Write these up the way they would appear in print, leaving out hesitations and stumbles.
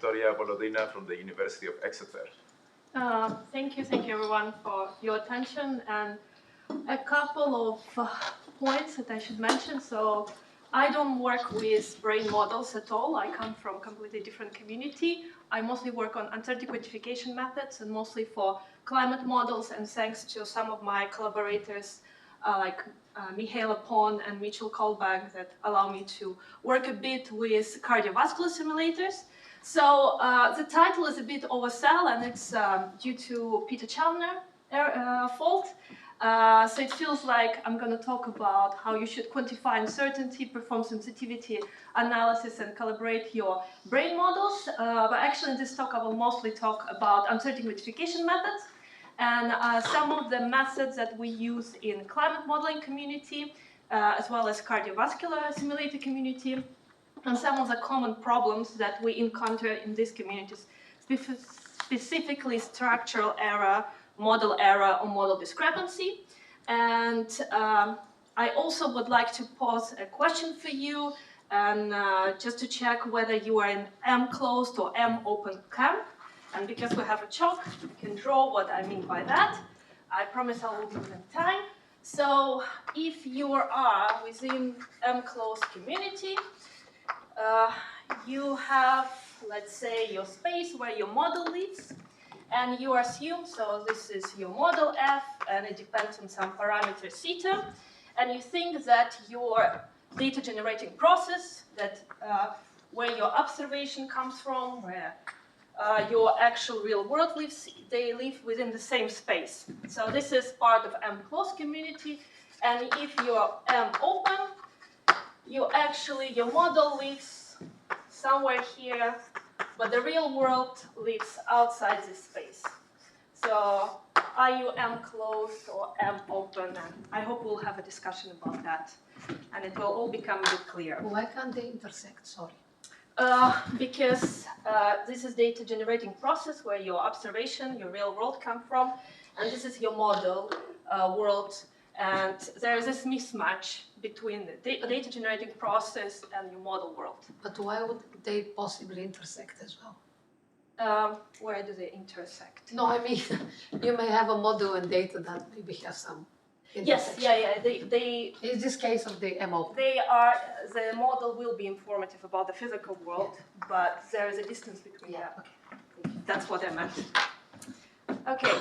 Victoria Volodina from the University of Exeter. Thank you everyone for your attention, and a couple of points that I should mention. So I don't work with brain models at all. I come from a completely different community. I mostly work on uncertainty quantification methods and mostly for climate models, and thanks to some of my collaborators like Mihaela Pon and Mitchell Kolbag that allow me to work a bit with cardiovascular simulators. So the title is a bit oversell, and it's due to Peter Chalner fault. So it feels like I'm going to talk about how you should quantify uncertainty, perform sensitivity analysis, and calibrate your brain models. But actually in this talk I will mostly talk about uncertainty quantification methods and some of the methods that we use in climate modeling community, as well as cardiovascular simulator community, and some of the common problems that we encounter in these communities, specifically structural error, model error, or model discrepancy. And I also would like to pose a question for you, and just to check whether you are in M-closed or M-open camp. And because we have a chalk, you can draw what I mean by that. I promise I will give them time. So if you are within M-closed community, you have, let's say, your space where your model lives, and you assume, so this is your model F, and it depends on some parameter theta, and you think that your data generating process, that where your observation comes from, where your actual real world lives, they live within the same space. So this is part of M-closed community, and if you're M-open, your model lives somewhere here, but the real world lives outside this space. So are you M-closed or M-open? And I hope we'll have a discussion about that, and it will all become a bit clear. Why can't they intersect? Sorry. Because this is data generating process where your observation, your real world come from, and this is your model world. And there is this mismatch between the data generating process and your model world. But why would they possibly intersect as well? Where do they intersect? No, I mean, you may have a model and data that maybe has some intersection. Yes, they in this case of the MO. The model will be informative about the physical world, but there is a distance between them. Okay. That's what I meant. Okay,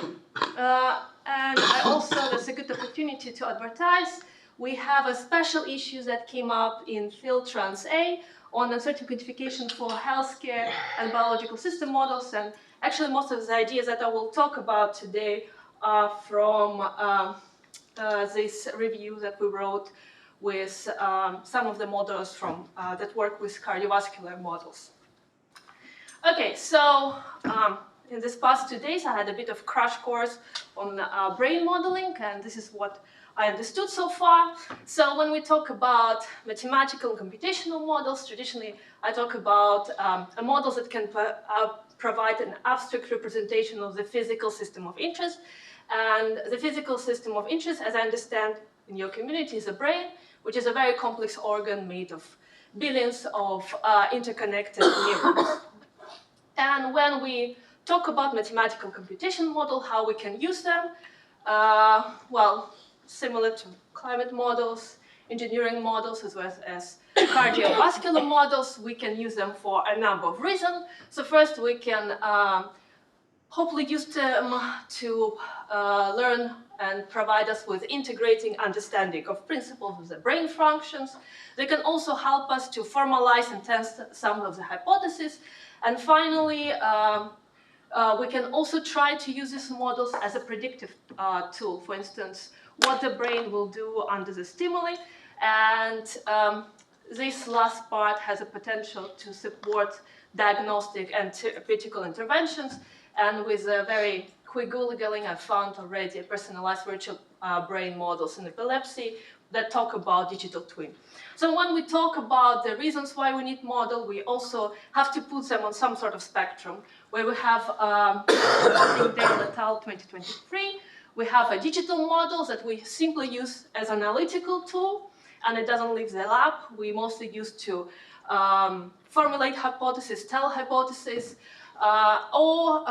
and I also, there's a good opportunity to advertise. We have a special issue that came up in Field Trans A on uncertainty quantification for healthcare and biological system models, and actually most of the ideas that I will talk about today are from this review that we wrote with some of the models from that work with cardiovascular models. Okay, so in these past 2 days, I had a bit of crash course on brain modeling, and this is what I understood so far. So when we talk about mathematical and computational models, traditionally I talk about models that can provide an abstract representation of the physical system of interest. And the physical system of interest, as I understand in your community, is a brain, which is a very complex organ made of billions of interconnected neurons. And when we talk about mathematical computation model, how we can use them, well, similar to climate models, engineering models, as well as cardiovascular models, we can use them for a number of reasons. So first, we can hopefully use them to learn and provide us with integrating understanding of principles of the brain functions. They can also help us to formalize and test some of the hypotheses. And finally, we can also try to use these models as a predictive tool. For instance, what the brain will do under the stimuli. And this last part has a potential to support diagnostic and critical interventions. And with a very quick Googling, I found already personalized virtual brain models in epilepsy that talk about digital twin. So when we talk about the reasons why we need model, we also have to put them on some sort of spectrum, where we have Dale et al. 2023. We have a digital models that we simply use as an analytical tool. and it doesn't leave the lab. We mostly use to formulate hypotheses, tell hypotheses, or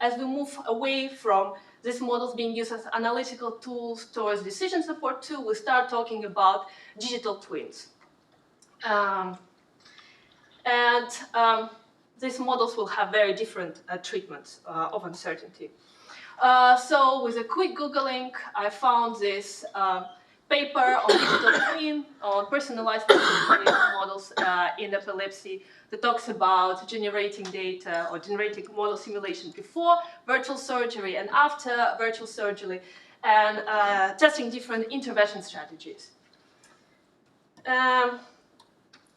as we move away from these models being used as analytical tools towards decision support tool, we start talking about digital twins. These models will have very different treatments of uncertainty. So with a quick Googling, I found this paper on digital twin, on personalized models in epilepsy that talks about generating data or generating model simulation before virtual surgery and after virtual surgery, and testing different intervention strategies.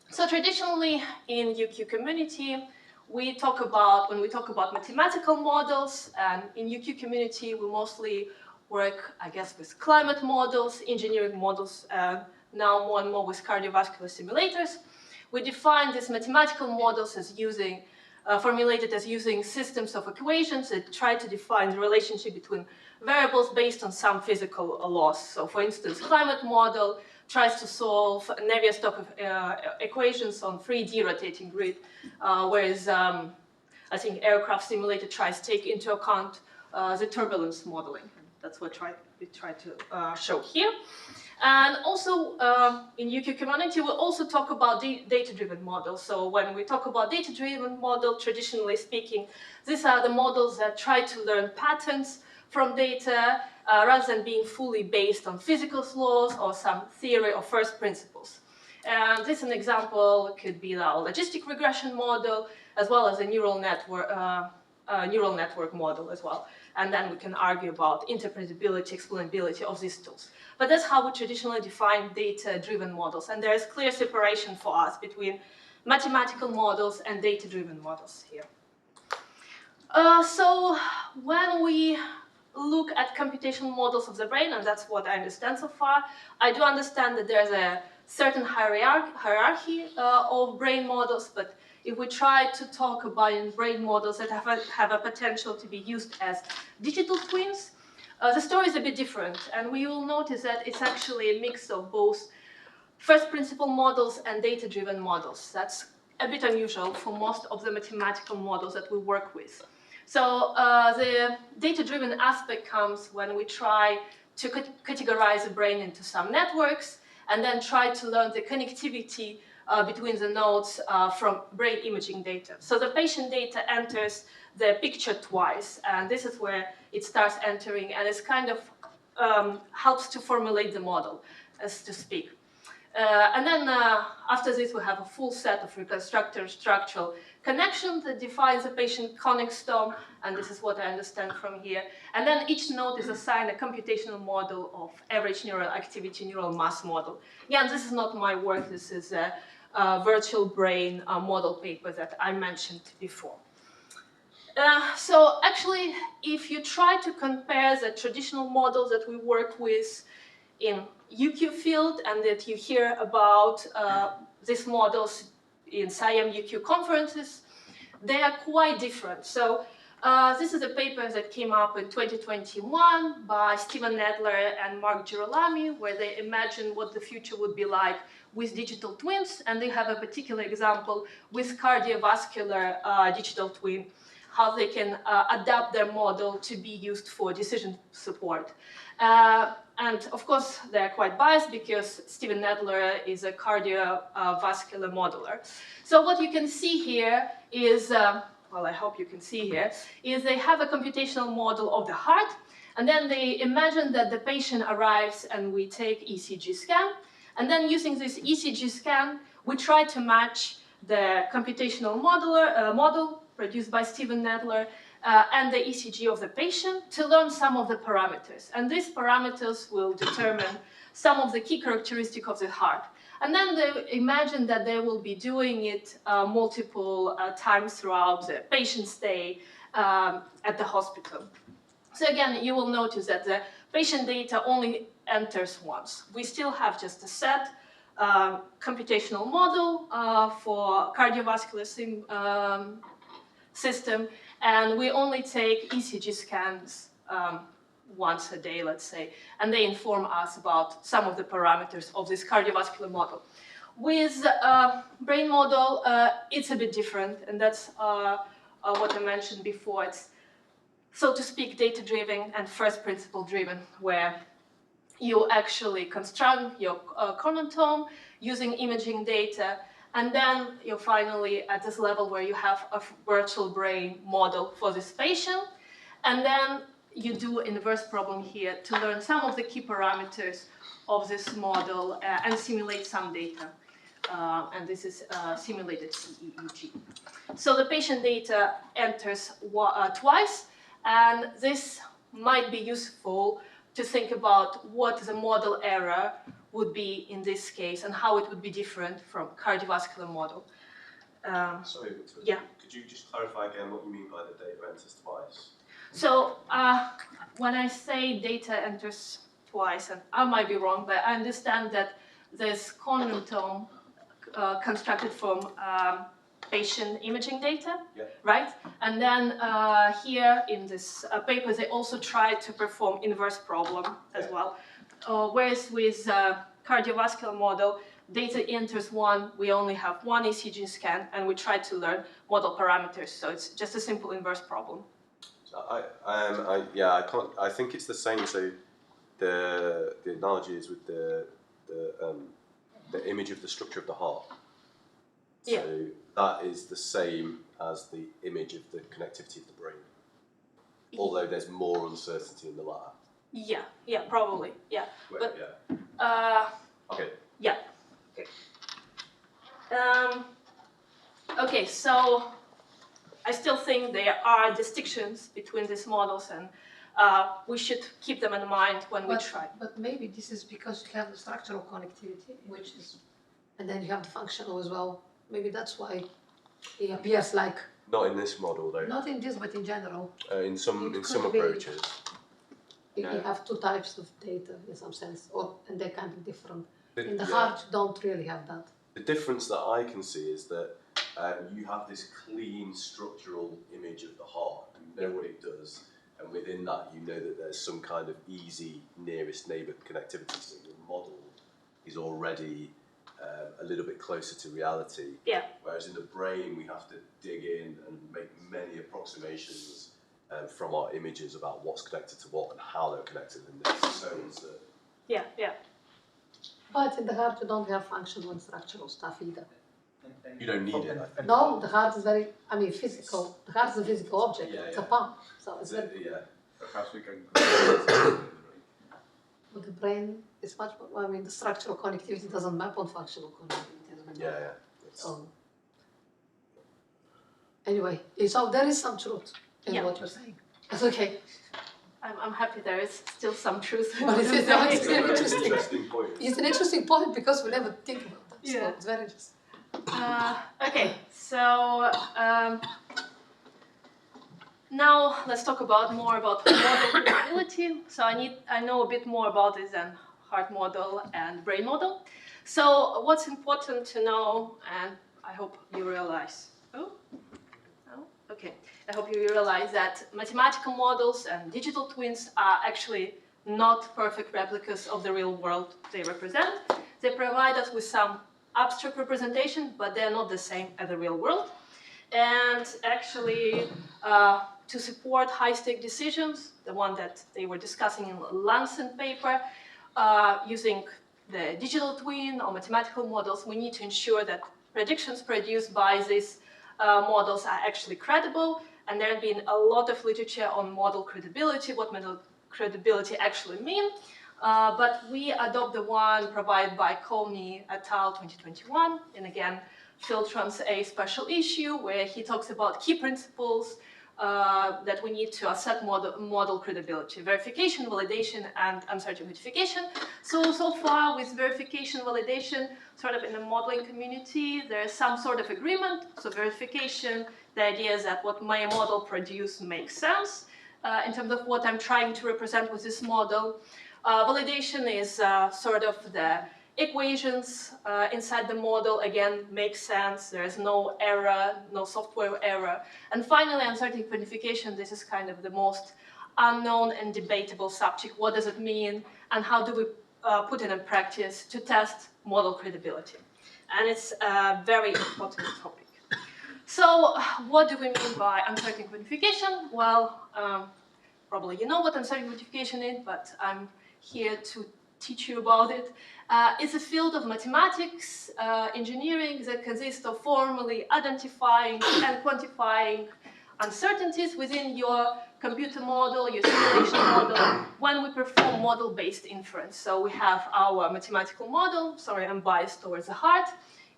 So traditionally in UQ community, when we talk about mathematical models, and in UQ community we mostly work, I guess, with climate models, engineering models, and now more and more with cardiovascular simulators. We define these mathematical models as formulated as using systems of equations that try to define the relationship between variables based on some physical laws. So for instance, climate model tries to solve Navier-Stokes equations on 3D rotating grid, whereas I think aircraft simulator tries to take into account the turbulence modeling. That's what we try to show here. And also in UQ community, we also talk about data-driven models. So when we talk about data-driven model, traditionally speaking, these are the models that try to learn patterns from data rather than being fully based on physical laws or some theory or first principles. And this an example could be the logistic regression model, as well as a neural network model as well. And then we can argue about interpretability, explainability of these tools. But that's how we traditionally define data-driven models. And there is clear separation for us between mathematical models and data-driven models here. So when we look at computational models of the brain, and that's what I understand so far, I do understand that there's a certain hierarchy of brain models, but if we try to talk about brain models that have a potential to be used as digital twins, the story is a bit different, and we will notice that it's actually a mix of both first principle models and data-driven models. That's a bit unusual for most of the mathematical models that we work with. So the data-driven aspect comes when we try to categorize the brain into some networks and then try to learn the connectivity between the nodes from brain imaging data. So the patient data enters the picture twice, and this is where it starts entering, and it's kind of helps to formulate the model, as to speak. And then after this, we have a full set of reconstructed structural connections that defines the patient connextome, and this is what I understand from here. And then each node is assigned a computational model of average neural activity, neural mass model. Again, this is not my work. This is a virtual brain model paper that I mentioned before. So actually, if you try to compare the traditional models that we work with in UQ field and that you hear about these models in SIAM UQ conferences, they are quite different. So this is a paper that came up in 2021 by Steven Nedler and Mark Girolami, where they imagine what the future would be like with digital twins, and they have a particular example with cardiovascular digital twin, how they can adapt their model to be used for decision support. And of course, they're quite biased because Steven Nedler is a cardiovascular modeler. So what you can see here is, well, I hope you can see here, is they have a computational model of the heart, and then they imagine that the patient arrives and we take ECG scan, and then using this ECG scan, we try to match the computational model produced by Steven Nedler and the ECG of the patient to learn some of the parameters. And these parameters will determine some of the key characteristics of the heart. And then they imagine that they will be doing it multiple times throughout the patient stay at the hospital. So again, you will notice that the patient data only enters once. We still have just a set computational model for cardiovascular system, and we only take ECG scans once a day, let's say, and they inform us about some of the parameters of this cardiovascular model. With brain model, it's a bit different, and that's what I mentioned before. It's, so to speak, data-driven and first principle-driven, where you actually construct your chronotome using imaging data, and then you're finally at this level where you have a virtual brain model for this patient, and then you do an inverse problem here to learn some of the key parameters of this model and simulate some data. And this is simulated CEEG. So the patient data enters twice, and this might be useful to think about what the model error would be in this case and how it would be different from cardiovascular model. Sorry, Victor. Yeah. Could you just clarify again what you mean by the data enters twice? So when I say data enters twice, and I might be wrong, but I understand that this chronotome constructed from patient imaging data, Yeah. right? And then here in this paper, they also tried to perform inverse problem as well. Whereas with cardiovascular model, data enters one, we only have one ECG scan, and we try to learn model parameters. So it's just a simple inverse problem. So I think it's the same. So the analogy is with the image of the structure of the heart. So Yeah. that is the same as the image of the connectivity of the brain. Although there's more uncertainty in the latter. Yeah, probably, yeah. Wait, But, yeah. Okay. Yeah. Okay. Okay, so I still think there are distinctions between these models, and we should keep them in mind when we try. But maybe this is because you have the structural connectivity, which is, and then you have the functional as well. Maybe that's why it appears like. Not in this model though. Not in this, but in general. In some It some could be. approaches. You Yeah. have two types of data in some sense, and they're kind of different. In the Yeah. heart, you don't really have that. The difference that I can see is that you have this clean structural image of the heart. You know what it does, and within that, you know that there's some kind of easy nearest neighbour connectivity. So your model is already a little bit closer to reality. Yeah. Whereas in the brain, we have to dig in and make many approximations from our images about what's connected to what and how they're connected, and it's so uncertain. Yeah. But in the heart, you don't have functional and structural stuff either. You don't need it, I think. No, the heart is very, physical. The heart is a physical object. Yeah, It's yeah. a pump. So it's very, Yeah. Perhaps we can compare but the brain is much more, the structural connectivity doesn't map on functional connectivity. as we know. Yeah. So, anyway, so there is some truth in Yeah. what you're saying. That's okay. I'm happy there is still some truth. in But what it I'm is saying. it's very It's an interesting. interesting point. It's an interesting point because we never think about that. So Yeah. it's very interesting. Okay, so now let's talk more about model capability. So I know a bit more about this than heart model and brain model. So what's important to know, and I hope you realize. Okay. I hope you realize that mathematical models and digital twins are actually not perfect replicas of the real world they represent. They provide us with some abstract representation, but they're not the same as the real world. And actually, to support high-stake decisions, the one that they were discussing in the Lancet paper, using the digital twin or mathematical models, we need to ensure that predictions produced by these models are actually credible. And there has been a lot of literature on model credibility, what model credibility actually means. But we adopt the one provided by Colney et al. 2021, and again, Filtron's a special issue where he talks about key principles that we need to assess model credibility: verification, validation, and uncertain notification. So far with verification, validation, sort of in the modeling community, there is some sort of agreement. So verification, the idea is that what my model produced makes sense in terms of what I'm trying to represent with this model. Validation is sort of the equations inside the model, again, make sense. There is no error, no software error. And finally, uncertain quantification, this is kind of the most unknown and debatable subject. What does it mean, and how do we put it in practice to test model credibility? And it's a very important topic. So what do we mean by uncertain quantification? Well, probably you know what uncertain quantification is, but I'm here to teach you about it. It's a field of mathematics, engineering that consists of formally identifying and quantifying uncertainties within your computer model, your simulation model, when we perform model-based inference. So we have our mathematical model. Sorry, I'm biased towards the heart.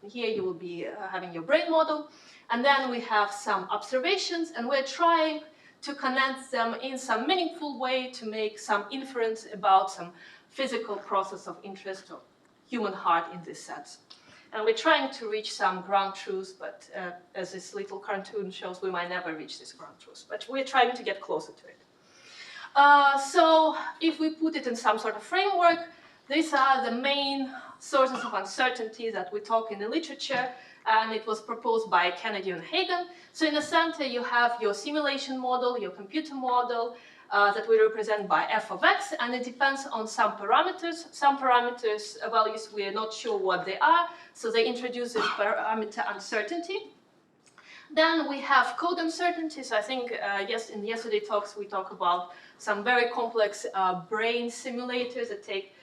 And here you will be having your brain model. And then we have some observations, and we're trying to connect them in some meaningful way to make some inference about some physical process of interest of human heart in this sense. And we're trying to reach some ground truths, but as this little cartoon shows, we might never reach this ground truth. But we're trying to get closer to it. So if we put it in some sort of framework, these are the main sources of uncertainty that we talk in the literature, and it was proposed by Kennedy and Hagen. So in the center, you have your simulation model, your computer model, that we represent by f of x, and it depends on some parameters. Some parameters values, we are not sure what they are, so they introduce this parameter uncertainty. Then we have code uncertainties. I think in yesterday's talks we talked about some very complex brain simulators that take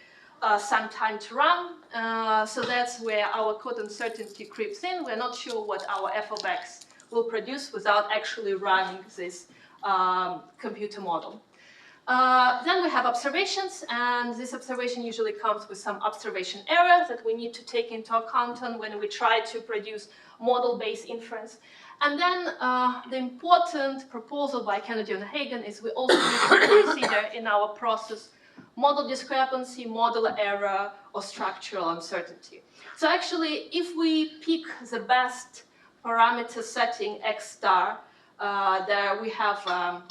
some time to run. So that's where our code uncertainty creeps in. We're not sure what our f of x will produce without actually running this computer model. Then we have observations, and this observation usually comes with some observation error that we need to take into account when we try to produce model-based inference. And then the important proposal by Kennedy and Hagen is we also need to consider in our process model discrepancy, model error, or structural uncertainty. So actually, if we pick the best parameter setting x star, there we have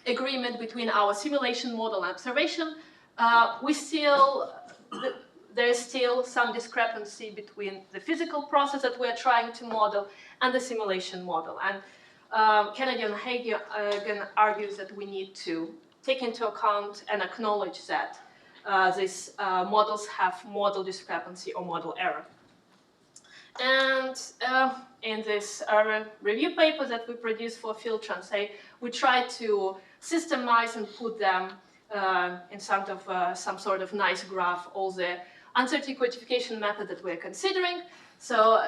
agreement between our simulation model and observation. There is still some discrepancy between the physical process that we're trying to model and the simulation model. And Kennedy and Hagen argues that we need to take into account and acknowledge that these models have model discrepancy or model error. And in this review paper that we produced for Field Translate, we try to systemize and put them in some sort of nice graph, all the uncertainty quantification method that we're considering. So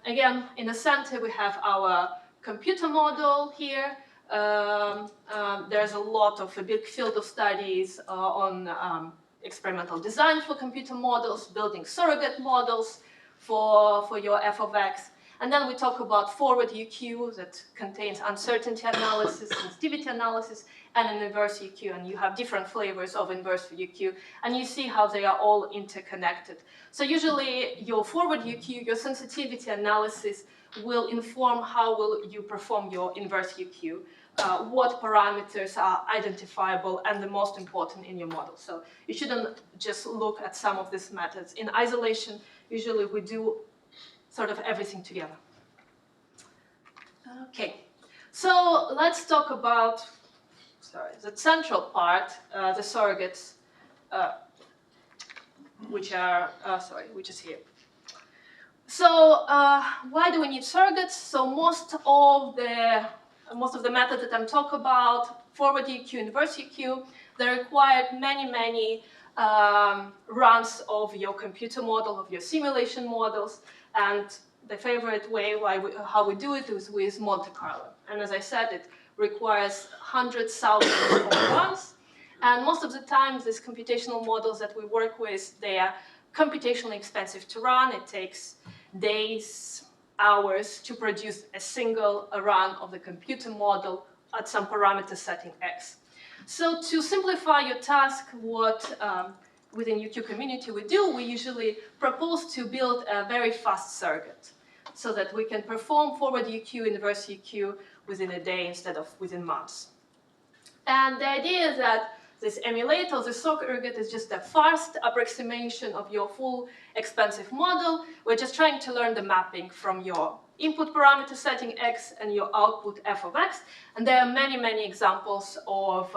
again, in the center we have our computer model here. There's a big field of studies on experimental design for computer models, building surrogate models for your f of x. And then we talk about forward UQ that contains uncertainty analysis, sensitivity analysis, and an inverse UQ. And you have different flavors of inverse UQ. And you see how they are all interconnected. So usually your forward UQ, your sensitivity analysis will inform how will you perform your inverse UQ, what parameters are identifiable and the most important in your model. So you shouldn't just look at some of these methods in isolation. Usually we do sort of everything together. Okay, so let's talk about, the central part, the surrogates, which is here. So why do we need surrogates? So most of the methods that I'm talking about, forward UQ, inverse UQ, they require many runs of your computer model, of your simulation models, and the favorite way how we do it is with Monte Carlo. And as I said, it requires hundreds, thousands of runs. And most of the time, these computational models that we work with, they are computationally expensive to run. It takes days, hours to produce a single run of the computer model at some parameter setting x. So to simplify your task, what within UQ community we do, we usually propose to build a very fast surrogate so that we can perform forward UQ, inverse UQ within a day instead of within months. And the idea is that this emulator, the surrogate, is just a fast approximation of your full expensive model. We're just trying to learn the mapping from your input parameter setting x and your output f of x. And there are many, many examples of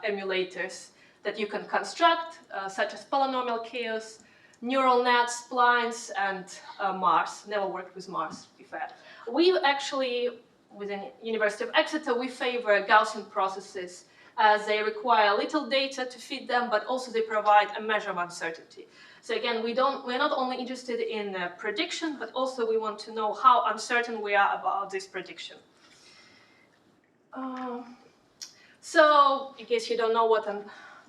emulators that you can construct, such as polynomial chaos, neural nets, splines, and Mars. Never worked with Mars, to be fair. We actually, within University of Exeter, we favor Gaussian processes as they require little data to feed them, but also they provide a measure of uncertainty. So again, we're not only interested in prediction, but also we want to know how uncertain we are about this prediction. So, in case you don't know what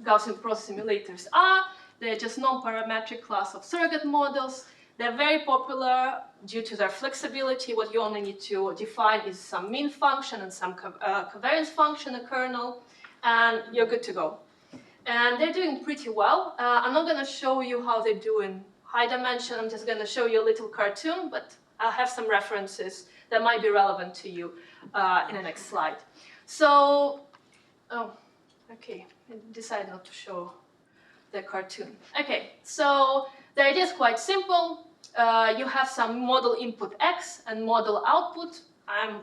Gaussian process simulators are, they're just non-parametric class of surrogate models. They're very popular due to their flexibility. What you only need to define is some mean function and some covariance function, a kernel, and you're good to go. And they're doing pretty well. I'm not going to show you how they do in high dimension. I'm just going to show you a little cartoon, but I'll have some references that might be relevant to you in the next slide. So, oh, okay, I decided not to show the cartoon. Okay, so the idea is quite simple. You have some model input x and model output. I'm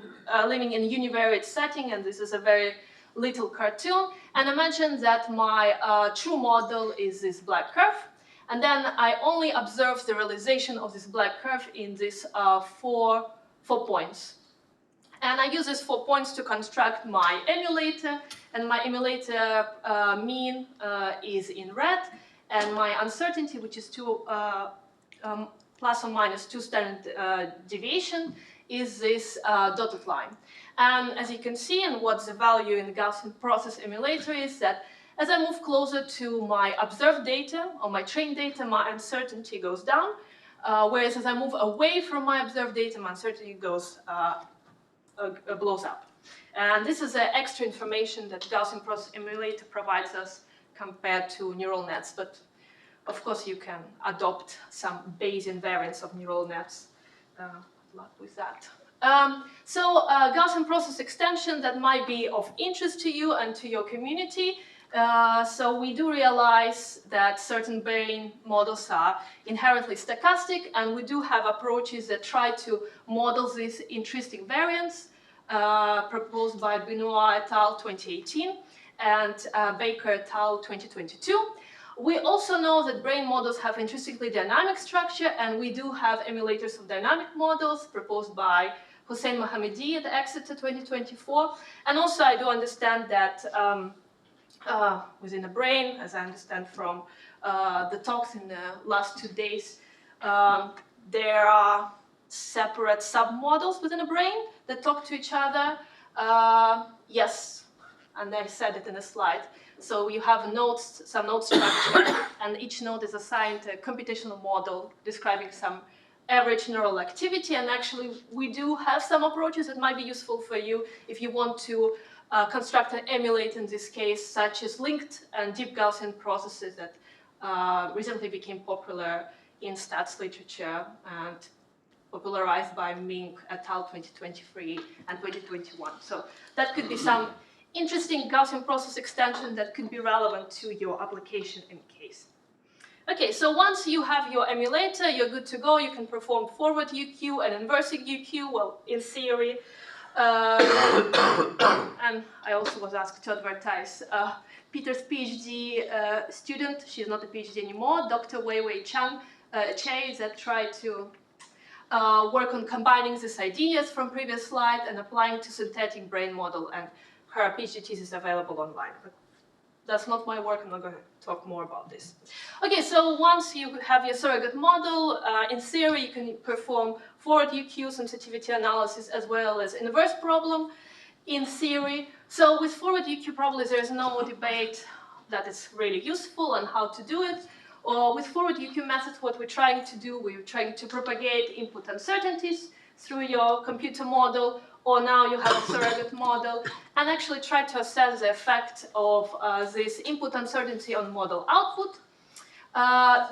living in a univariate setting, and this is a very little cartoon. And imagine that my true model is this black curve. And then I only observe the realization of this black curve in these four points. And I use these 4 points to construct my emulator. And my emulator mean is in red. And my uncertainty, which is plus or minus 2 standard deviation, is this dotted line. And as you can see, and what the value in the Gaussian process emulator is that as I move closer to my observed data or my trained data, my uncertainty goes down. Whereas as I move away from my observed data, my uncertainty goes blows up. And this is extra information that Gaussian process emulator provides us compared to neural nets. But of course, you can adopt some Bayesian variants of neural nets. Good luck with that. So Gaussian process extension that might be of interest to you and to your community. So we do realize that certain brain models are inherently stochastic, and we do have approaches that try to model these intrinsic variants proposed by Benoit et al. 2018 and Baker et al. 2022. We also know that brain models have intrinsically dynamic structure, and we do have emulators of dynamic models proposed by Hossein Mohammadi at Exeter 2024. And also I do understand that within the brain, as I understand from the talks in the last 2 days, there are separate submodels within the brain that talk to each other. Yes, and I said it in a slide. So you have nodes, some node structure, and each node is assigned a computational model describing some average neural activity. And actually, we do have some approaches that might be useful for you if you want to construct and emulate, in this case, such as linked and deep Gaussian processes that recently became popular in stats literature and popularized by Mink et al. 2023 and 2021. So that could be some interesting Gaussian process extension that could be relevant to your application in case. Okay, so once you have your emulator, you're good to go. You can perform forward UQ and inverse UQ, well, in theory. And I also was asked to advertise Peter's PhD student. She's not a PhD anymore, Dr. Wei Chang, that tried to work on combining these ideas from previous slide and applying to synthetic brain model, and her PhD thesis is available online. But that's not my work. I'm not going to talk more about this. Okay, so once you have your surrogate model, in theory, you can perform forward UQ sensitivity analysis as well as inverse problem in theory. So with forward UQ probably there's no debate that it's really useful and how to do it. Or with forward UQ method, what we're trying to do, we're trying to propagate input uncertainties through your computer model, or now you have a surrogate model, and actually try to assess the effect of this input uncertainty on model output.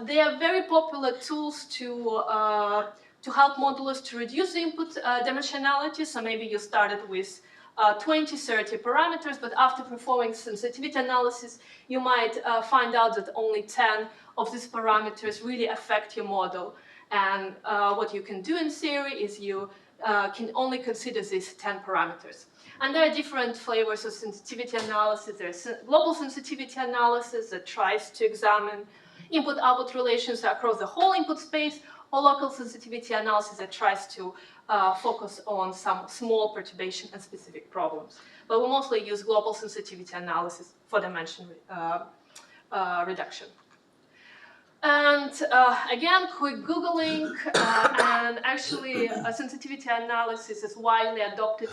They are very popular tools to help modelers to reduce the input dimensionality. So maybe you started with 20, 30 parameters, but after performing sensitivity analysis, you might find out that only 10 of these parameters really affect your model. And what you can do in theory is you can only consider these 10 parameters. And there are different flavors of sensitivity analysis. There's global sensitivity analysis that tries to examine input-output relations across the whole input space, or local sensitivity analysis that tries to focus on some small perturbation and specific problems. But we mostly use global sensitivity analysis for dimension reduction. And again, quick Googling, and actually sensitivity analysis is widely adopted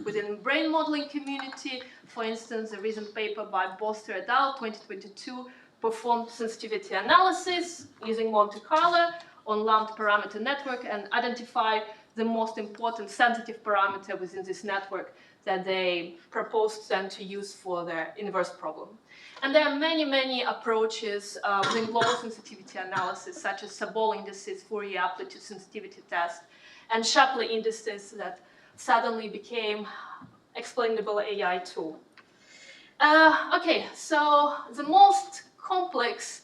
within brain modeling community. For instance, a recent paper by Boster et al. 2022 performed sensitivity analysis using Monte Carlo on lumped parameter network and identify the most important sensitive parameter within this network that they proposed then to use for their inverse problem. And there are many, many approaches within global sensitivity analysis, such as Sabol indices, Fourier amplitude sensitivity test, and Shapley indices that suddenly became explainable AI tool. Okay, so the most complex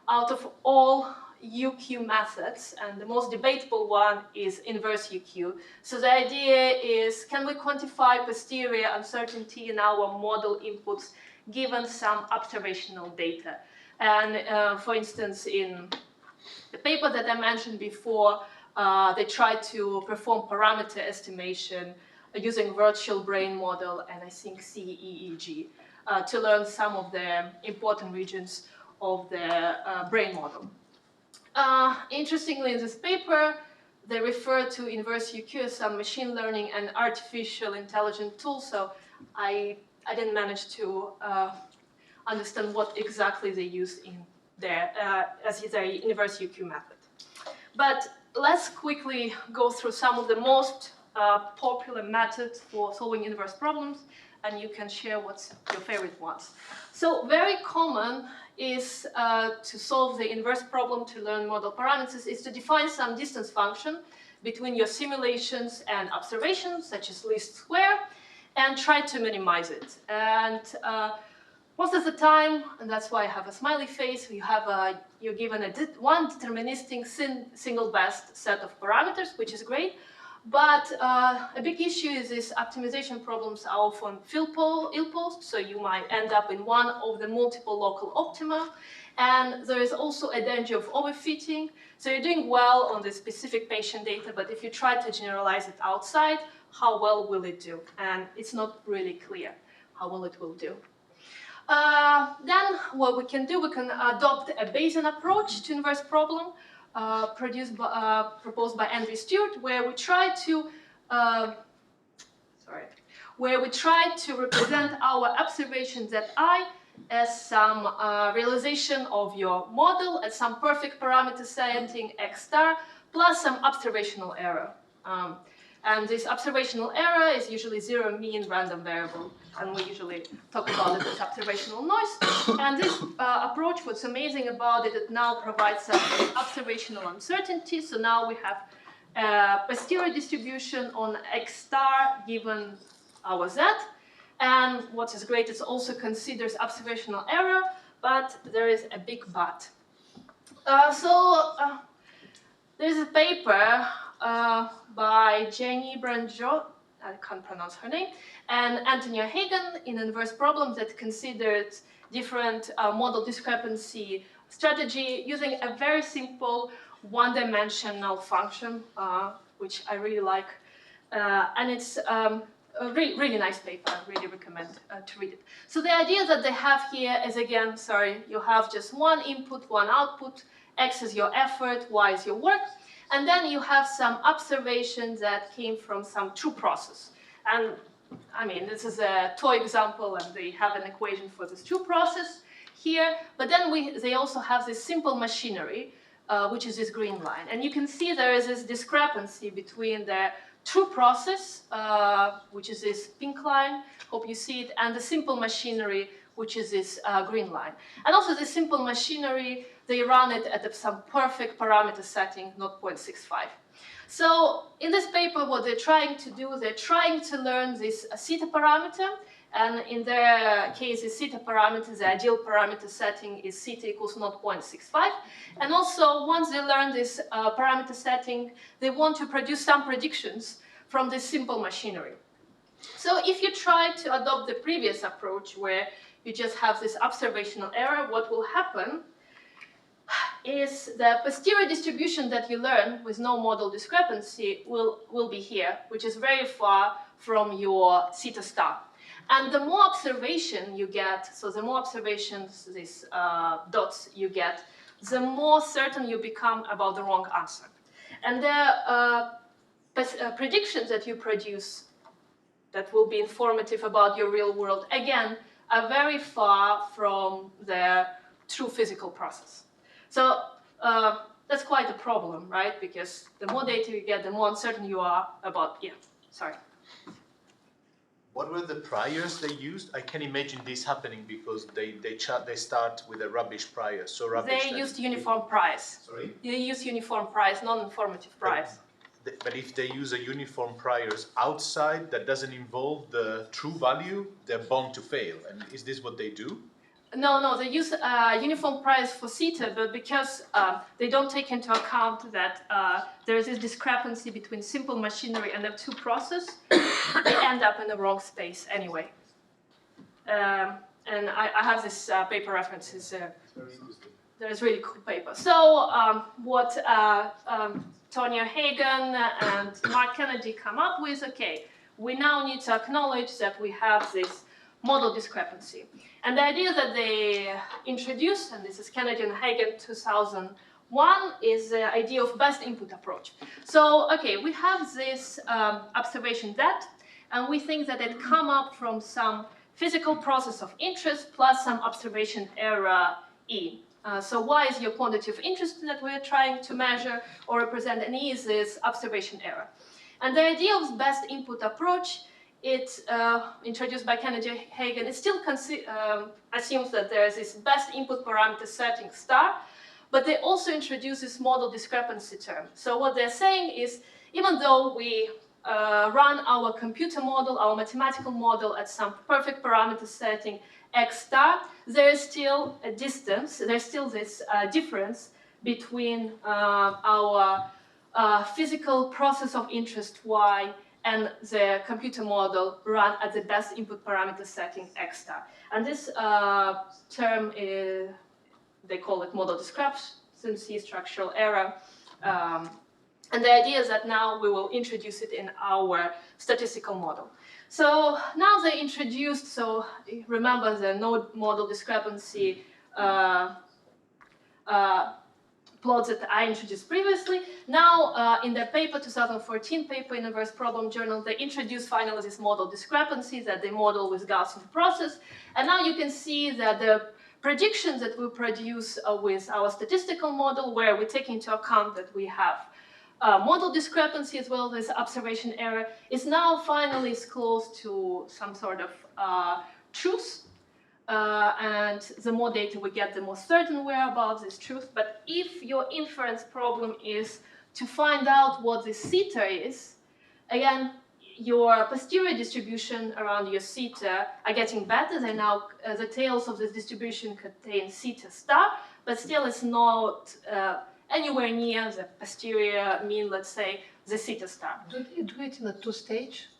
out of all UQ methods, and the most debatable one is inverse UQ. So the idea is, can we quantify posterior uncertainty in our model inputs given some observational data? And for instance, in the paper that I mentioned before, they tried to perform parameter estimation using virtual brain model and I think CEEG to learn some of the important regions of the brain model. Interestingly, in this paper, they refer to inverse UQ as some machine learning and artificial intelligence tool, so I didn't manage to understand what exactly they use in their, as their inverse UQ method. But let's quickly go through some of the most popular methods for solving inverse problems, and you can share what's your favorite ones. So very common is to solve the inverse problem to learn model parameters is to define some distance function between your simulations and observations, such as least square, and try to minimize it. And most of the time, and that's why I have a smiley face, you're given one deterministic single best set of parameters, which is great. But a big issue is these optimization problems are often ill-posed, so you might end up in one of the multiple local optima. And there is also a danger of overfitting. So you're doing well on the specific patient data, but if you try to generalize it outside, how well will it do? And it's not really clear how well it will do. Then what we can do, we can adopt a Bayesian approach to inverse problem, proposed by Andrew Stewart, where we try to represent our observations at I as some realization of your model at some perfect parameter setting X star plus some observational error. And this observational error is usually zero mean random variable, and we usually talk about it as observational noise. And this approach, what's amazing about it, it now provides some observational uncertainty. So now we have a posterior distribution on X star given our Z. And what is great, it also considers observational error, but there is a big but. There's a paper by Jenny Branjo, I can't pronounce her name, and Antonio Hagen in inverse problems that considered different model discrepancy strategy using a very simple one-dimensional function, which I really like. And it's a really nice paper. I really recommend to read it. So the idea that they have here is, again, you have just one input, one output. X is your effort, Y is your work. And then you have some observations that came from some true process. And I mean, this is a toy example, and they have an equation for this true process here. But then they also have this simple machinery, which is this green line. And you can see there is this discrepancy between the true process, which is this pink line, hope you see it, and the simple machinery, which is this green line. And also the simple machinery, they run it at some perfect parameter setting, 0.65. So in this paper, what they're trying to do, they're trying to learn this theta parameter, and in their case, this theta parameter, the ideal parameter setting is theta equals 0.65. And also, once they learn this parameter setting, they want to produce some predictions from this simple machinery. So if you try to adopt the previous approach, where you just have this observational error, what will happen is the posterior distribution that you learn with no model discrepancy will be here, which is very far from your theta star. And the more observation you get, so the more observations, these dots you get, the more certain you become about the wrong answer. And the predictions that you produce that will be informative about your real world, again, are very far from the true physical process. So that's quite a problem, right? Because the more data you get, the more uncertain you are about, sorry. What were the priors they used? I can imagine this happening because they start with a rubbish prior, so rubbish. They used uniform price. Sorry? They use uniform price, non-informative price. But if they use a uniform priors outside that doesn't involve the true value, they're bound to fail. And is this what they do? No, they use uniform price for theta, but because they don't take into account that there is this discrepancy between simple machinery and the two process, they end up in the wrong space anyway. And I have this paper references. There's really cool paper. So what Tonya Hagen and Mark Kennedy come up with, okay, we now need to acknowledge that we have this model discrepancy. And the idea that they introduced, and this is Kennedy and Hagen 2001, is the idea of best input approach. So, okay, we have this observation that, and we think that it come up from some physical process of interest plus some observation error E. So Y is your quantity of interest that we're trying to measure or represent, and E is this observation error. And the idea of best input approach, it's introduced by Kennedy Hagen. It still assumes that there is this best input parameter setting star, but they also introduce this model discrepancy term. So what they're saying is, even though we run our computer model, our mathematical model at some perfect parameter setting x star, there is still a distance, there's still this difference between our physical process of interest y and the computer model run at the best input parameter setting x star. And this term is, they call it model discrepancy, structural error. And the idea is that now we will introduce it in our statistical model. So now they introduced, so remember the node model discrepancy plots that I introduced previously. Now, in their paper, 2014 paper in Inverse Problem Journal, they introduced finally this model discrepancy that they model with Gaussian process. And now you can see that the predictions that we produce with our statistical model, where we take into account that we have model discrepancy as well as observation error, is now finally is close to some sort of truth. And the more data we get, the more certain we are about this truth. But if your inference problem is to find out what this theta is, again, your posterior distribution around your theta are getting better. They now, the tails of this distribution contain theta star, but still it's not anywhere near the posterior mean, let's say, the theta star. Do they do it in a two-stage?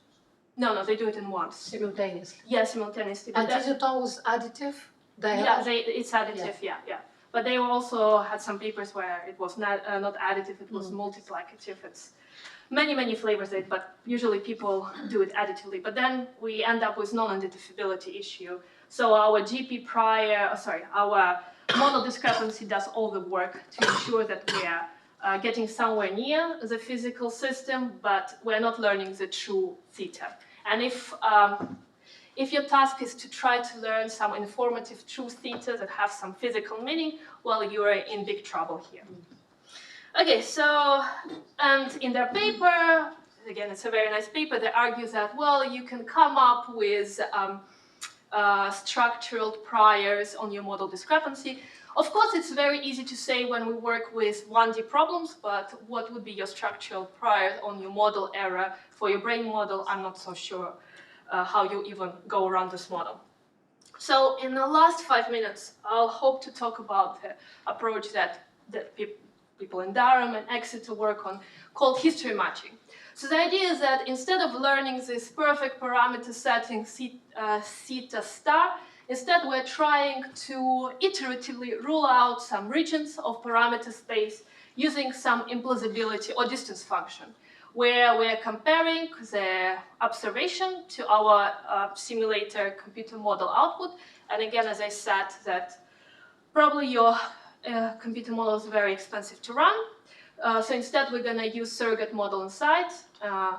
No, they do it in once. Simultaneously? Yeah, simultaneously. And is it always additive? Yeah, it's additive, yeah. But they also had some papers where it was not additive, it was multiplicative. It's many flavors, but usually people do it additively. But then we end up with non-identifiability issue. So our GP prior, our model discrepancy does all the work to ensure that we are getting somewhere near the physical system, but we're not learning the true theta. And if your task is to try to learn some informative true theta that have some physical meaning, well, you are in big trouble here. Okay, so, and in their paper, again, it's a very nice paper, they argue that, well, you can come up with structural priors on your model discrepancy. Of course, it's very easy to say when we work with 1D problems, but what would be your structural prior on your model error for your brain model? I'm not so sure how you even go around this model. So in the last 5 minutes, I'll hope to talk about the approach that people in Durham and Exeter work on, called history matching. So the idea is that instead of learning this perfect parameter setting theta star, instead we're trying to iteratively rule out some regions of parameter space using some implausibility or distance function, where we're comparing the observation to our simulator computer model output. And again, as I said, that probably your computer model is very expensive to run. So instead, we're going to use surrogate model inside.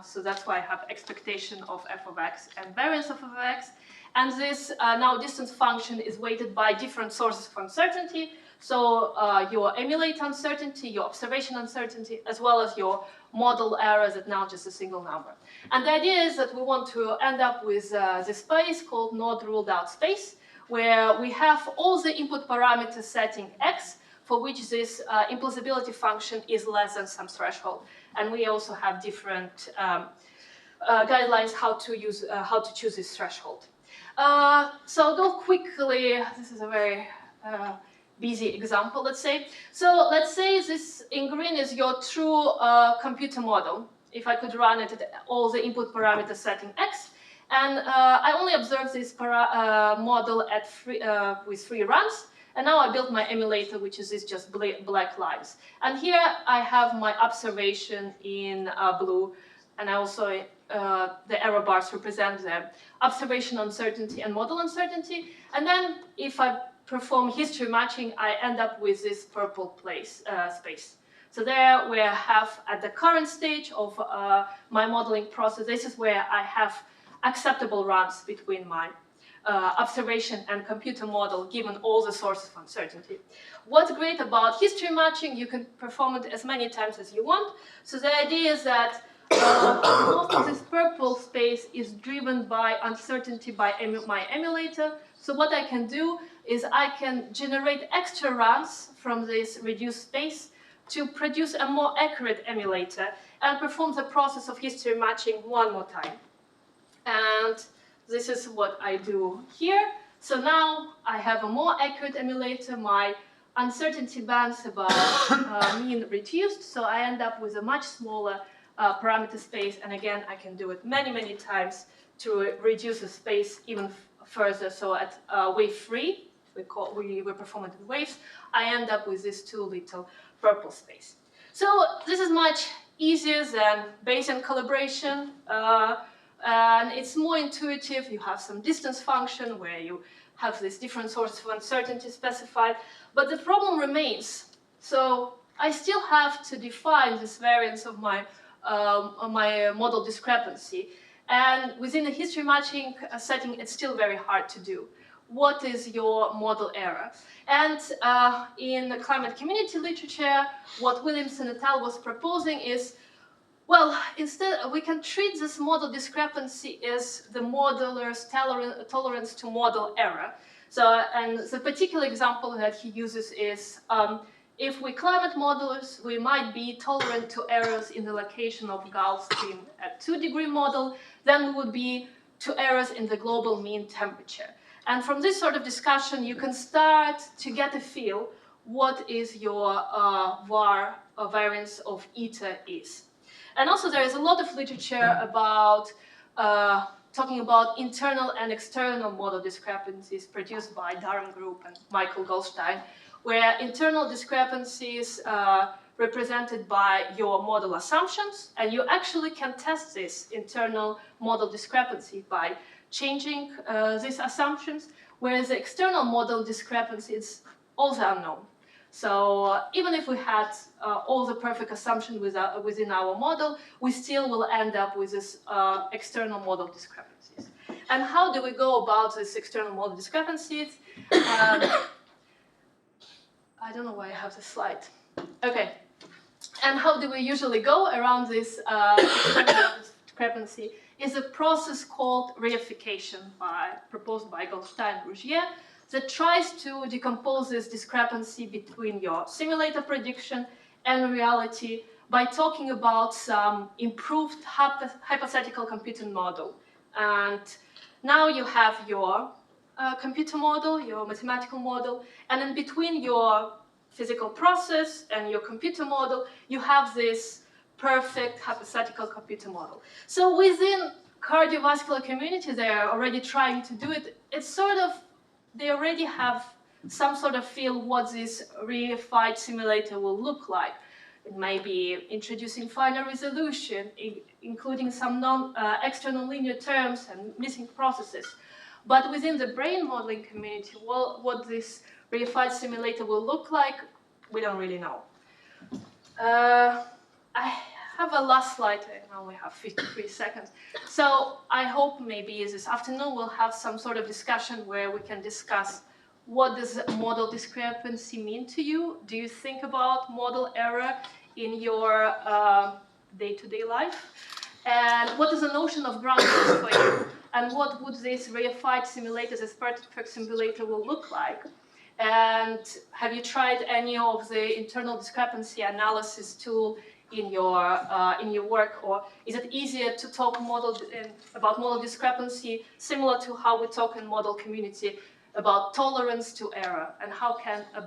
So that's why I have expectation of f of x and variance of x. And this now distance function is weighted by different sources of uncertainty. So your emulate uncertainty, your observation uncertainty, as well as your model error that now just a single number. And the idea is that we want to end up with this space called not ruled out space, where we have all the input parameters setting x, for which this implausibility function is less than some threshold. And we also have different guidelines how to choose this threshold. So I'll go quickly. This is a very busy example, let's say. So let's say this in green is your true computer model. If I could run it at all the input parameters setting x, and I only observed this model at with 3 runs. And now I built my emulator, which is this just black lines. And here I have my observation in blue, and I also the error bars represent the observation uncertainty and model uncertainty. And then if I perform history matching, I end up with this purple space. So there where I have at the current stage of my modeling process, this is where I have acceptable runs between my observation and computer model given all the sources of uncertainty. What's great about history matching, you can perform it as many times as you want. So the idea is that most of this purple space is driven by uncertainty by my emulator. So what I can do is I can generate extra runs from this reduced space to produce a more accurate emulator and perform the process of history matching one more time. And this is what I do here. So now I have a more accurate emulator. My uncertainty bands about mean reduced, so I end up with a much smaller parameter space. And again, I can do it many, many times to reduce the space even further. So at wave 3, we perform it in waves, I end up with this too little purple space. So this is much easier than Bayesian calibration. And it's more intuitive. You have some distance function where you have this different source of uncertainty specified, but the problem remains. So I still have to define this variance of my model discrepancy, and within a history matching setting, it's still very hard to do. What is your model error? And in the climate community literature, what Williamson et al. Was proposing is, well, instead, we can treat this model discrepancy as the modeler's tolerance to model error. So, and the particular example that he uses is, if we climate modelers, we might be tolerant to errors in the location of Gulf Stream at 2-degree model, then we would be to errors in the global mean temperature. And from this sort of discussion, you can start to get a feel what is your var variance of eta is. And also there is a lot of literature about talking about internal and external model discrepancies produced by Durham Group and Michael Goldstein, where internal discrepancies represented by your model assumptions, and you actually can test this internal model discrepancy by changing these assumptions, whereas the external model discrepancy is also unknown. So even if we had all the perfect assumptions within our model, we still will end up with this external model discrepancies. And how do we go about these external model discrepancies? I don't know why I have this slide. Okay. And how do we usually go around this external discrepancy? Is a process called reification proposed by Goldstein and Rougier. that tries to decompose this discrepancy between your simulator prediction and reality by talking about some improved hypothetical computing model. And now you have your computer model, your mathematical model, and in between your physical process and your computer model, you have this perfect hypothetical computer model. So within cardiovascular community, they are already trying to do it. It's sort of, they already have some sort of feel what this reified simulator will look like. It may be introducing finer resolution, including some external linear terms and missing processes. But within the brain modeling community, well, what this reified simulator will look like, we don't really know. I have a last slide, I only have 53 seconds. So I hope maybe this afternoon we'll have some sort of discussion where we can discuss what does model discrepancy mean to you? Do you think about model error in your day-to-day life? And what is the notion of ground truth for you? And what would this reified simulators, this perfect simulator will look like? And have you tried any of the internal discrepancy analysis tool in your work, or is it easier to talk about model discrepancy similar to how we talk in model community about tolerance to error, and how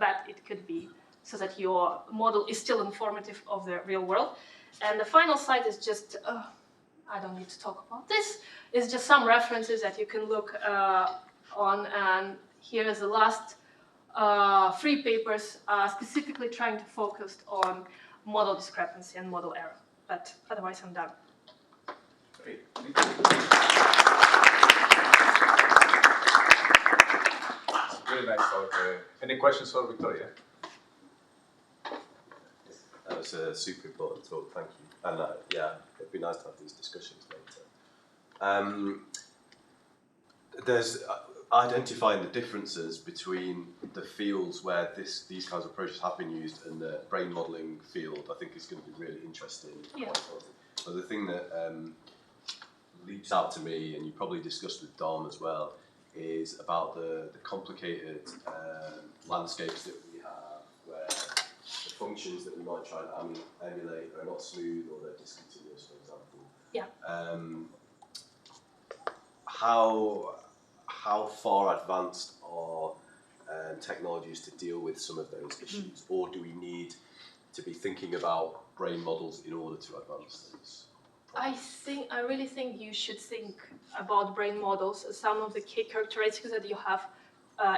bad it could be so that your model is still informative of the real world? And the final slide is just, I don't need to talk about this, it's just some references that you can look on, and here is the last 3 papers specifically trying to focus on model discrepancy and model error. But otherwise, I'm done. Great, thank you. Really nice talk. Any questions for Victoria? That was a super important talk, thank you. And yeah, it'd be nice to have these discussions later. There's identifying the differences between the fields where these kinds of approaches have been used and the brain modelling field, I think is going to be really interesting. Yeah. But the thing that leaps out to me, and you probably discussed with Dom as well, is about the complicated landscapes that we have, where the functions that we might try and emulate are not smooth or they're discontinuous, for example. Yeah. How far advanced are technologies to deal with some of those issues, or do we need to be thinking about brain models in order to advance those? I really think you should think about brain models as some of the key characteristics that you have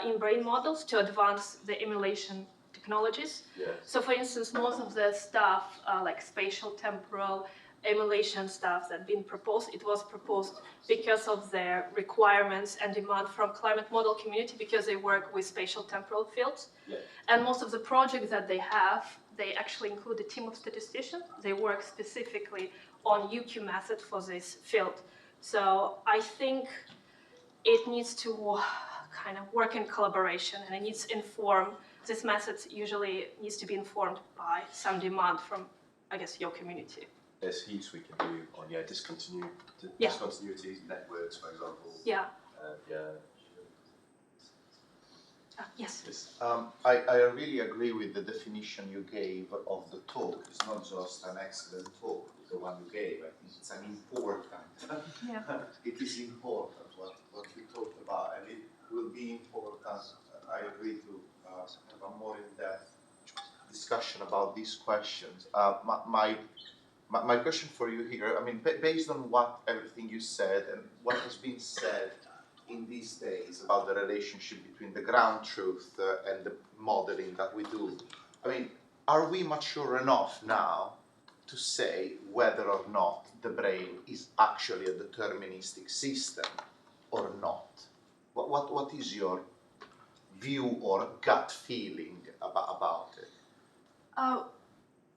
in brain models to advance the emulation technologies. Yeah. So for instance, most of the stuff like spatial temporal emulation stuff that's been proposed, it was proposed because of their requirements and demand from climate model community, because they work with spatial temporal fields. Yeah. And most of the projects that they have, they actually include a team of statisticians. They work specifically on UQ method for this field. So I think it needs to kind of work in collaboration, and it needs to inform, this method usually needs to be informed by some demand from, I guess, your community. There's heaps we can do on discontinuities, networks, for example. Yeah. Yes. I really agree with the definition you gave of the talk. It's not just an excellent talk, the one you gave. I think it's an important. Yeah. It is important what we talked about, and it will be important. I agree to have a more in-depth discussion about these questions. My question for you here, I mean, based on everything you said and what has been said in these days about the relationship between the ground truth and the modeling that we do, I mean, are we mature enough now to say whether or not the brain is actually a deterministic system or not? What is your view or gut feeling about it?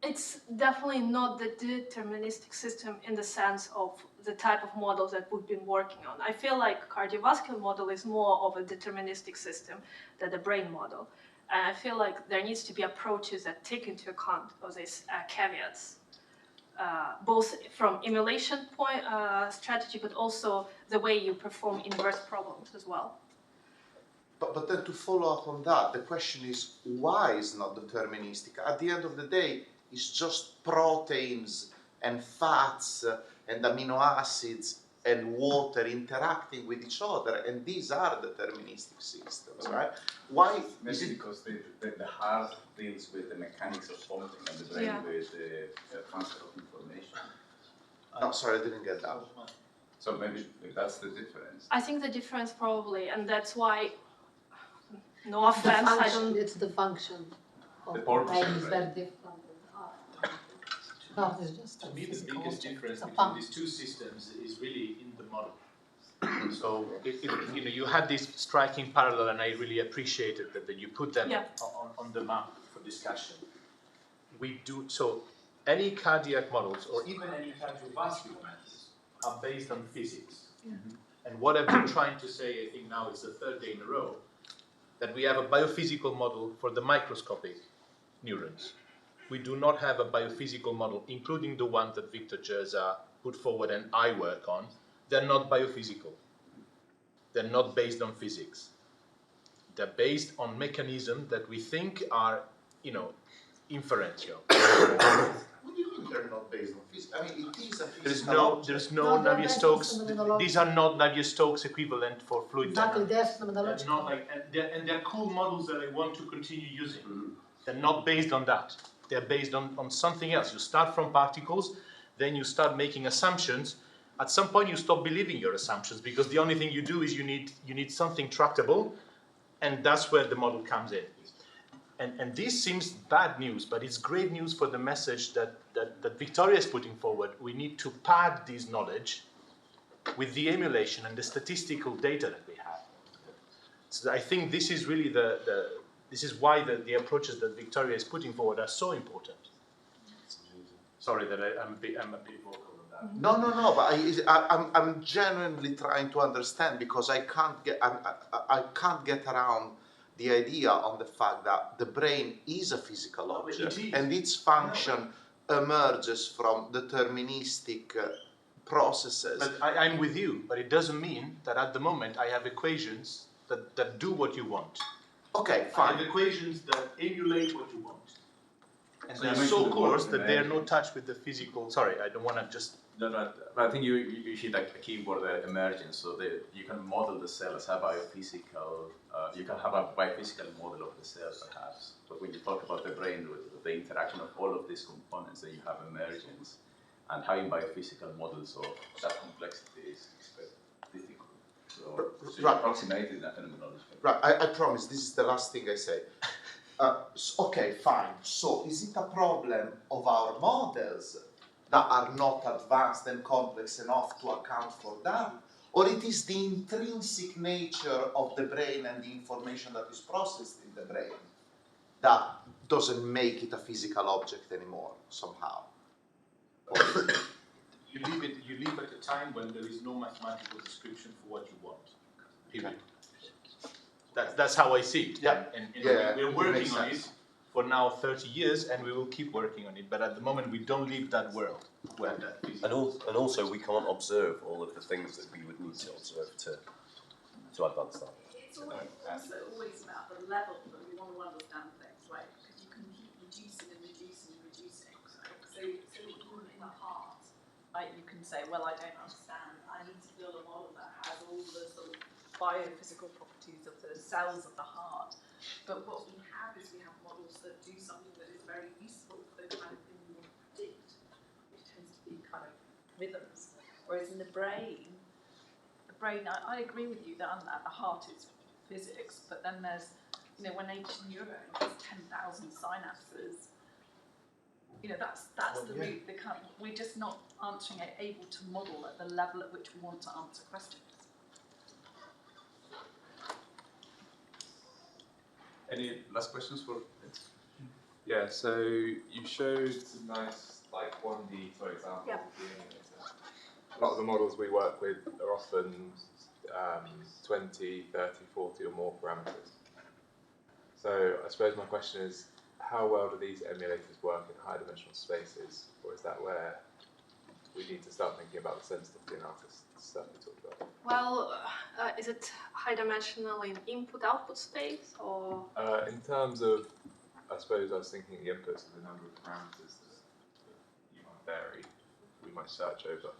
It's definitely not the deterministic system in the sense of the type of models that we've been working on. I feel like cardiovascular model is more of a deterministic system than the brain model. And I feel like there needs to be approaches that take into account of these caveats, both from emulation strategy, but also the way you perform inverse problems as well. But then to follow up on that, the question is why is not deterministic? At the end of the day, it's just proteins and fats and amino acids and water interacting with each other, and these are deterministic systems, right? Why is Maybe it? because the heart deals with the mechanics of something and the brain Yeah. with the transfer of information. No, sorry, I didn't get that. So maybe that's the difference. I think the difference probably, and that's why, no The offense, I function, don't. it's the function of The the purpose brain of is the very brain. different than the heart. Heart is just a To me, the physical biggest object. difference It's a between pump. these two systems is really in the model. So, you had this striking parallel, and I really appreciated that you put them Yeah. on the map for discussion. We do so. Any cardiac models, or even any cardiovascular models, are based on physics. And what I've been trying to say, I think now it's the third day in a row, that we have a biophysical model for the microscopic neurons. We do not have a biophysical model, including the one that Victor Jerza put forward and I work on. They're not biophysical. They're not based on physics. They're based on mechanisms that we think are, inferential. What do you mean they're not based on physics? I mean, it is a physical object. There's no No, they're based on Navier-Stokes. phenomenology. These are not Navier-Stokes equivalent for fluid Exactly, dynamics. there's They're phenomenology. not like, and they're cool models that I want to continue using. They're not based on that. They're based on something else. You start from particles, then you start making assumptions. At some point, you stop believing your assumptions because the only thing you do is you need something tractable, and that's where the model comes in. And this seems bad news, but it's great news for the message that Victoria is putting forward. We need to pad this knowledge with the emulation and the statistical data that we have. So I think this is really this is why the approaches that Victoria is putting forward are so important. Sorry that I'm a bit vocal on that. No, but I'm genuinely trying to understand because I can't get around the idea on the fact that the brain is a physical object is. and its function emerges from deterministic processes. But I'm with you, but it doesn't mean that at the moment I have equations that do what you want. Okay, I fine. have equations that emulate what you want. And So they're you so mentioned the coarse word that they're emerging. not touched with the physical. Sorry, I don't want to just. No, but I think you hit a key word there, emergence. So you can model the cell as a biophysical, you can have a biophysical model of the cell perhaps. But when you talk about the brain, with the interaction of all of these components, then you have emergence. And having biophysical models of that complexity is very difficult. So you're Right. approximating that phenomenology. Right, I promise, this is the last thing I say. Okay, fine. So is it a problem of our models that are not advanced and complex enough to account for that? Or it is the intrinsic nature of the brain and the information that is processed in the brain that doesn't make it a physical object anymore, somehow? You live at a time when there is no mathematical description for what you want. Period. That's how I see it. Yeah. And Yeah, we're it working makes on sense. it for now 30 years, and we will keep working on it. But at the moment, we don't live that world where that is. And also, we can't observe all of the things that we would need to observe to advance that. It's also always about the level that we want to understand things, right? Because you can keep reducing and reducing and reducing. Right? So even in the heart, right, you can say, well, I don't understand. I need to build a model that has all the sort of biophysical properties of the cells of the heart. But what we have is we have models that do something that is very useful for the kind of thing we want to predict, which tends to be kind of rhythms. Whereas in the brain, I agree with you that at the heart it's physics, but then there's, when each neuron has 10,000 synapses, that's the root. We're just not able to model at the level at which we want to answer questions. Any last questions for? Yeah, so you showed some nice 1D, for example. Yeah. A lot of the models we work with are often 20, 30, 40 or more parameters. So I suppose my question is, how well do these emulators work in high dimensional spaces, or is that where we need to start thinking about the sensitivity analysis stuff we talked about? Well, is it high dimensional in input-output space, or? In terms of, I suppose I was thinking the inputs of the number of parameters that you might vary, we might search over.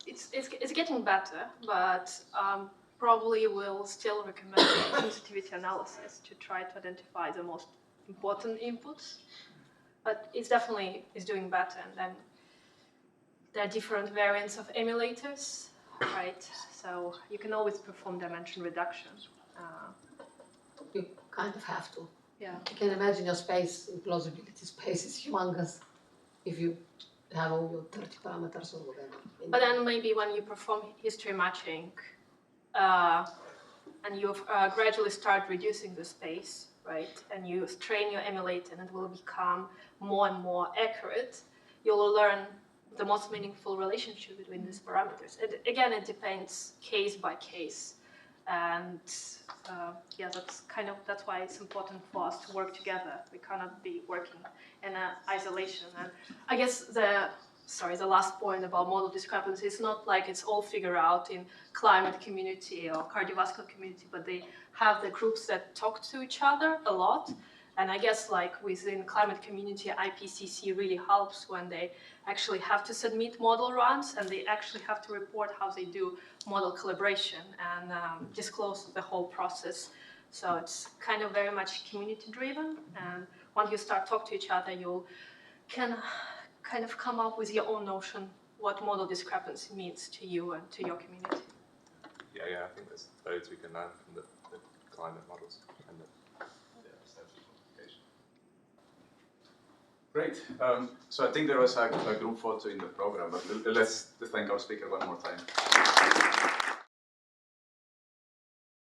It's getting better, but probably we'll still recommend sensitivity analysis to try to identify the most important inputs. But it's definitely doing better, and then there are different variants of emulators, right? So you can always perform dimension reduction. You kind of have to. Yeah. You can imagine your space, implausibility space is humongous if you have all your 30 parameters or whatever. But then maybe when you perform history matching and you gradually start reducing the space, right, and you train your emulator and it will become more and more accurate, you'll learn the most meaningful relationship between these parameters. Again, it depends case by case. And yeah, that's why it's important for us to work together. We cannot be working in isolation. And I guess the last point about model discrepancy, it's not like it's all figured out in climate community or cardiovascular community, but they have the groups that talk to each other a lot. And I guess like within climate community, IPCC really helps when they actually have to submit model runs and they actually have to report how they do model calibration and disclose the whole process. So it's kind of very much community driven. And once you start talking to each other, you can kind of come up with your own notion what model discrepancy means to you and to your community. Yeah, I think there's loads we can learn from the climate models and the statistical computation. Great. So I think there was a group photo in the program, but let's thank our speaker one more time.